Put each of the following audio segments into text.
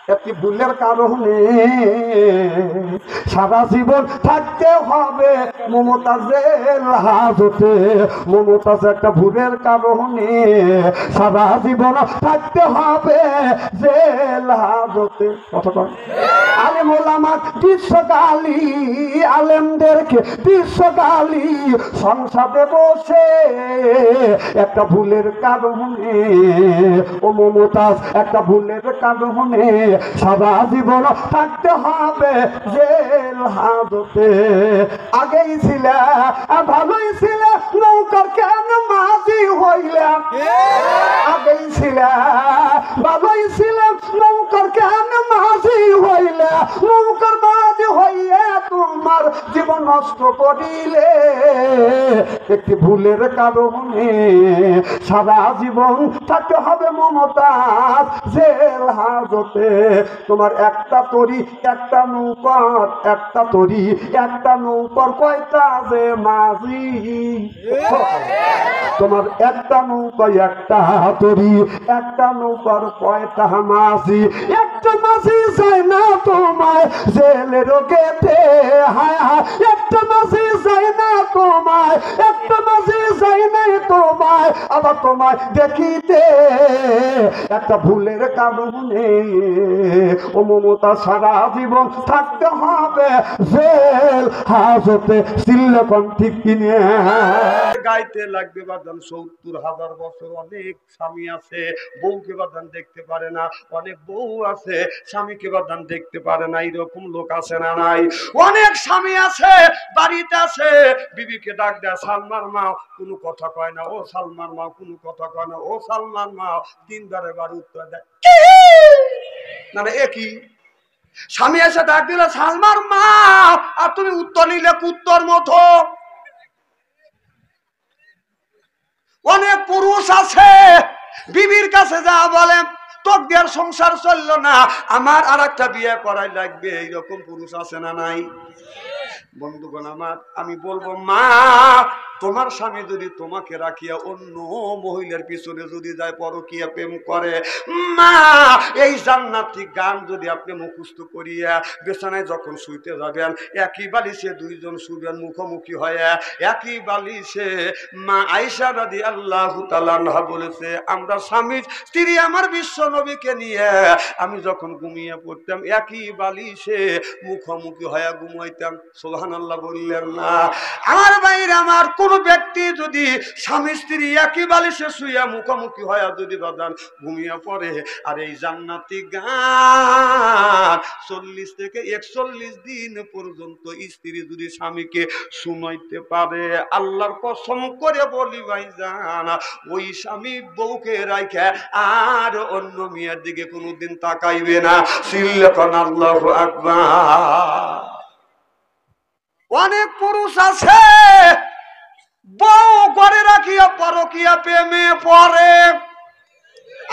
একটি ভুলের কারণে সারা জীবন থাকতে হবে মমতাজের হাজতে। মমতাজ একটা ভুলের কারণে সারা জীবন থাকতে হবে জেল হাজতে। কতটা আলেম ওলামা বিশ্বকালী, আলেমদেরকে বিশ্বকালী সংসদে বসে একটা ভুলের কারণে, ও মমতাজ একটা ভুলের কারণে সারা জীবন থাকতে হবে জেল হাজতে। আগেই ছিলে ভালোই ছিলে, নৌকার কেন মাঝি হইলে? আগেই ছিলে ভালোই ছিলে, নৌকার কেন মাঝি হইলে? নৌকার মাঝি হইয়া তোমার জীবন নষ্ট করিলে। একটি ভুলের কারণে সারা জীবন থাকতে হবে মমতাজ জেল হাজতে। তোমার একটা তরি একটা নৌকার, একটা তরি একটা নৌকার কয়টা যে মাঝি? তোমার একটা নৌকা একটা তরি একটা নৌকার কয়টা মাঝি? একটা মাঝি যায় না তোমায় জেলের গেতে, হায় হায় একটা মাঝি যায় না তোমায়, একটা মাঝি যায় না তোমায় আবার তোমায় দেখিতে। একটা ভুলের কারণে ও মমতা সারা জীবন থাকতে হবে জেল হাজতে। সিল্লেকন ঠিক কিনে গাইতে লাগবে বাদান ৭০,০০০ বছর। অনেক স্বামী আছে বউকে বাদান দেখতে পারে না, অনেক বউ আছে স্বামীকে বাদান দেখতে পারে না। এরকম লোক আছে না নাই? অনেক স্বামী আছে বাড়িতে আছে, বিবিকে ডাক দেয় সালমার মা, কোনো কথা কয় না। ও সালমার মা, কোনো কথা কয় না। ও সালমার মা, ৩ বারে বার উত্তর দেয় না। একই স্বামী এসে ডাক দিলে সালমার মা, আর তুমি উত্তর নিলে কুত্তর মতো। অনেক পুরুষ আছে বিবির কাছে যা বলে তোর দেওয়ার সংসার চললো না, আমার আর একটা বিয়ে করাই লাগবে। এইরকম পুরুষ আছে না নাই? বন্ধুগণ আমার, আমি বলবো মা, তোমার স্বামী যদি তোমাকে রাখিয়া অন্য মহিলার পিছনে যদি যায়, পরকীয়া প্রেম করে, মা এই জান্নাতি গান যদি আপনি মুখস্থ করিয়া বিছানায় যখন শুইতে যাবেন, একই বালিশে দুইজন শুবেন মুখোমুখি হয়ে, একই বালিশে। মা আয়েশা রাদিয়াল্লাহু তাআলা আনহা বলেছে, আমরা স্বামী স্ত্রী আমার বিশ্ব নবীকে নিয়ে আমি যখন ঘুমিয়ে পড়তাম একই বালিশে মুখোমুখি হয়ে ঘুমাইতাম। সুবহানাল্লাহ বললেন না? আমার ভাইরা আমার, কোন ব্যক্তি যদি স্বামী স্ত্রী একই বালিশে শুয়ে মুখোমুখি হয়ে যদি বাদান ঘুমিয়ে পড়ে, আর এই জান্নাতি গান 40 থেকে 41 দিন পর্যন্ত স্ত্রী যদি স্বামীকে শুনাইতে পারে, আল্লাহর কসম করে বলি ভাইজান, ওই স্বামী বউকে রাখে আর অন্য মেয়ের দিকে কোনোদিন তাকাইবে না। সিল্লাকান আল্লাহু আকবার। অনেক পুরুষ আছে বউ করে রাখিয়া পরকীয়া প্রেমে পড়ে,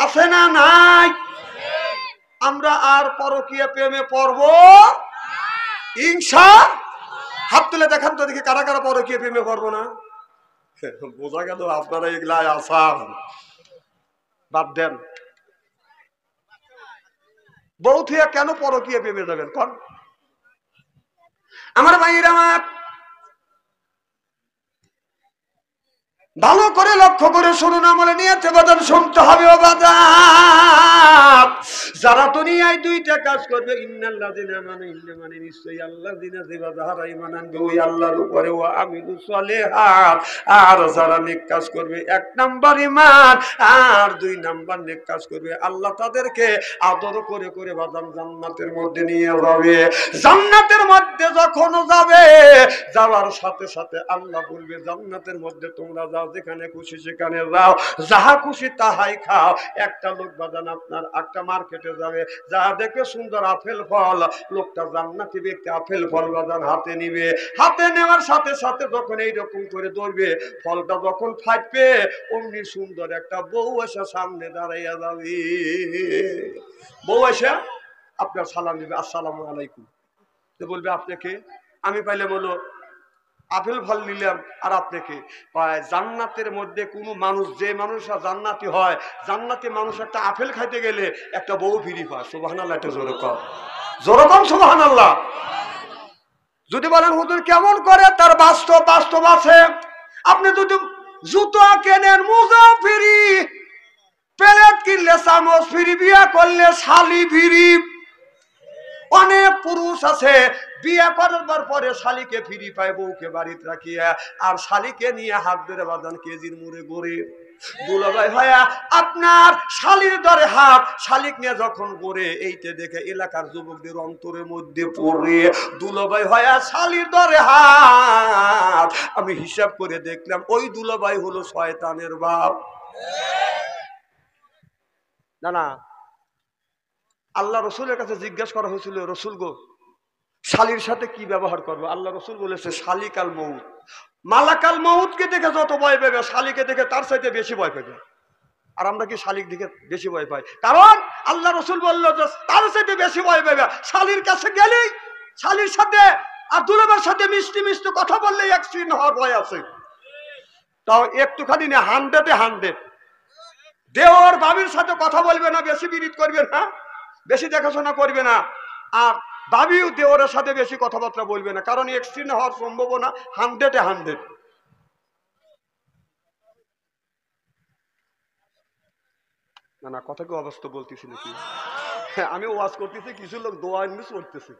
আছে না নাই? আমরা আর পরকীয়া প্রেমে পড়ব ইনশাআল্লাহ। হাত তুলে দেখান তো দেখি কারা কারা পরকীয়া প্রেমে পড়বো না। বোঝা গেল আপনারা এগুলাই আসান। বাদ দেন, বউ থিয়া কেন পরকীয়া প্রেমে যাবেন কোন? আমার ভাইয়ের আমার, ভালো করে লক্ষ্য করে শুনুন, আমলে নিয়েছে বাজার শুনতে হবে। ও বাজার, যারা দুনিয়ায় দুইটা কাজ করবে, ইন্নাল্লাযিনা আমানু, ইন্না মানে নিশ্চয়ই আল্লাযিনা যারা ঈমান আনবে ওই আল্লাহর উপরে, ওয়া আমিলুস সলিহাত, আর যারা নেক কাজ করবে, 1 নাম্বার ঈমান আর 2 নাম্বার নেক কাজ করবে, আল্লাহ তাদেরকে আদর করে করে বাজার জান্নাতের মধ্যে নিয়ে যাবে। জান্নাতের মধ্যে যখন যাবে, যাওয়ার সাথে সাথে আল্লাহ বলবে জান্নাতের মধ্যে তোমরা যাও, যেখানে খুশি সেখানে যাও, যাহা খুশি তাহাই খাও। একটা লোক বাজান আপনার একটা মার্কেটে যাবে, যা দেখে সুন্দর আপেল ফল, লোকটা জান্নাতি ব্যক্তি আপেল ফল বাজান হাতে নিবে, হাতে নেওয়ার সাথে সাথে যখন এইরকম করে ধরবে, ফলটা যখন ফাটবে, অমনি সুন্দর একটা বউ এসে সামনে দাঁড়াইয়া যাবে। বউ এসে আপনার সালাম দিবে, আসসালামু আলাইকুম। তো বলবে আপনাকে, আমি পাইলে বলো আপেল ফল নিলাম আর আপনাকে জান্নাতের মধ্যে কোনো মানুষ, যে মানুষরা জান্নাতি হয়, জান্নাতি মানুষ একটা আপেল খাইতে গেলে একটা বউ ফিরি পায়। সুবহানাল্লাহ, একটা জোরে কম, জোরে কম সুবহানাল্লাহ। যদি বলেন হুজুর কেমন করে, তার বাস্তব আছে। আপনি যদি জুতো কেনেন মোজা ফ্রি, প্লেট কিনলে চামচ ফ্রি, বিয়া করলে শালি ফ্রি। অনেক পুরুষ আছে বিয়ে করবার পরে শালিকে ফ্রি পায়, বউকে বাড়িতে রাখিয়া, আর শালিকে নিয়ে হাত ধরে বাঁধান কেজির মুড়ে গড়ে। দুলাভাই ভাইয়া আপনার শালির দরে হাত, শালিক নিয়ে যখন গড়ে, এইটা দেখে এলাকার যুবকদের অন্তরের মধ্যে পড়ে, দুলাভাই ভাইয়া শালির দরে হাত। আমি হিসাব করে দেখলাম ওই দুলাভাই হলো শয়তানের বাপ। না, আল্লাহ রসুলের কাছে জিজ্ঞাসা করা হয়েছিল, রসুল গো শালির সাথে কি ব্যবহার করবো? আল্লাহ রসুল বলেছে শালিকাল মউত। মালাকাল মউতকে দেখে যত ভয় পাবে, শালিকে দেখে তার চাইতে বেশি ভয় পাবে। আর আমরা কি শালিক দেখে বেশি ভয় পাই? কারণ আল্লাহ রসুল বললো যে তার চাইতে বেশি ভয় পাবে। শালির কাছে গেলেই, শালির সাথে আর দুলাভাইয়ের সাথে মিষ্টি মিষ্টি কথা বললেই অ্যাক্সিডেন্ট হওয়ার ভয় আছে। তাও একটুখানি না, 100-100 দেওয়ার বাবির সাথে কথা বলবে না, বেশি বিরিত করবে না, বেশি দেখাশোনা করবে না। আর দাবিও দেওয়ারের সাথে বেশি কথাবার্তা বলবে না, কারণ এক্সট্রিম হওয়ার সম্ভাবনা 100-100। না কথা কি অবস্থা বলতেছি নাকি? আমি ওয়াজ করতেছি, কিছু লোক দোয়া মিস করতেছে।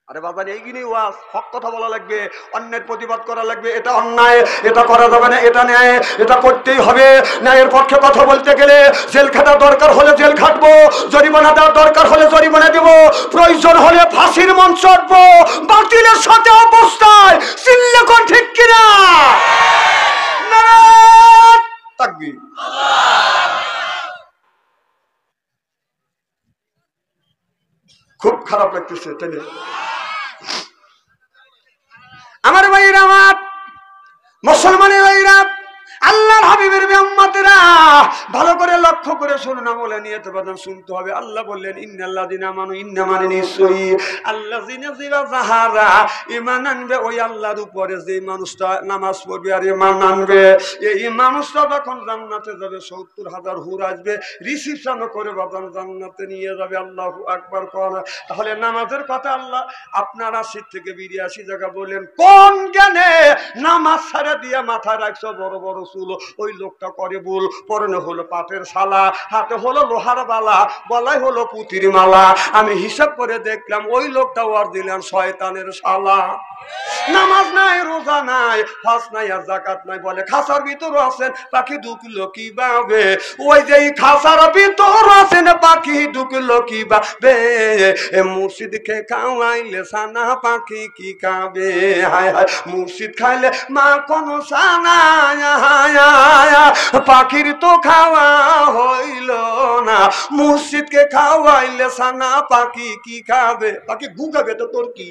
আরে বাবা, এইগুলি ওয়াজ, হক কথা বলা লাগবে, অন্যের প্রতিবাদ করা লাগবে। এটা অন্যায়, এটা করা যাবে না, এটা ন্যায়, এটা করতেই হবে। ন্যায়ের পক্ষে কথা বলতে গেলে জেল খাটার দরকার হলে জেল খাটবো, জরিমানা দেওয়ার দরকার হলে জরিমানা দেব, প্রয়োজন হলে ফাঁসির মঞ্চ চড়বো, বাতিলের সাথে অবস্থায়। চিল্লে কোন ঠিক কিনা? নারায়ে তাকবীর। খুব খারাপ লাগতেছে, তাই না? আমার ভাইরা, আমার মুসলমানের ভাইরা, আল্লাহর হাবিবের উম্মতেরা, ভালো করে লক্ষ্য করে শুনুন, বলে নিয়ত বাদান শুনতে হবে। আল্লাহ বললেন ইন্নাল্লাযিনা আমানু, ইন্না মানে নিশ্চয়ই, আল্লাযিনা যাহারা ঈমান আনবে, ওই আল্লাহর উপরে যে মানুষটা নামাজ পড়বে আর ঈমান আনবে, এই মানুষটা যখন জান্নাতে যাবে ৭০,০০০ হুর আসবে, রিসিপশন করে বাদান জান্নাতে নিয়ে যাবে। আল্লাহু আকবার কোন। তাহলে নামাজের কথা আল্লাহ আপনার ৮০ থেকে ৮২ জায়গা বললেন। কোন জ্ঞানে নামাজ ছাড়া দিয়ে মাথা রাখছো বড় বড় চুল, ওই লোকটা করে ভুল। পরনে হলো পাটের শালা, হাতে হলো লোহার বালা, গলায় হলো পুতির মালা। আমি হিসাব করে দেখলাম ওই লোকটা ওয়ার দিলেন শয়তানের শালা। নামাজ নাই, রোজা নাই, হজ নাই, আর যাকাত নাই, বলে খাসার ভিতর আছেন পাখি ঢুকলো কিভাবে? ওই যে খাসার ভিতর আছেন পাখি ঢুকলো কিভাবে? মুর্শিদকে খাওয়াইলে সানা পাখি কি খাবে? হায় হায়, মুর্শিদ খাইলে মা কোন সানা, পাখির তো খাওয়া হইল না। মুর্শিদকে খাওয়াইলে সানা পাখি কি খাবে? পাখি ঘু খাবে তো তোর কি?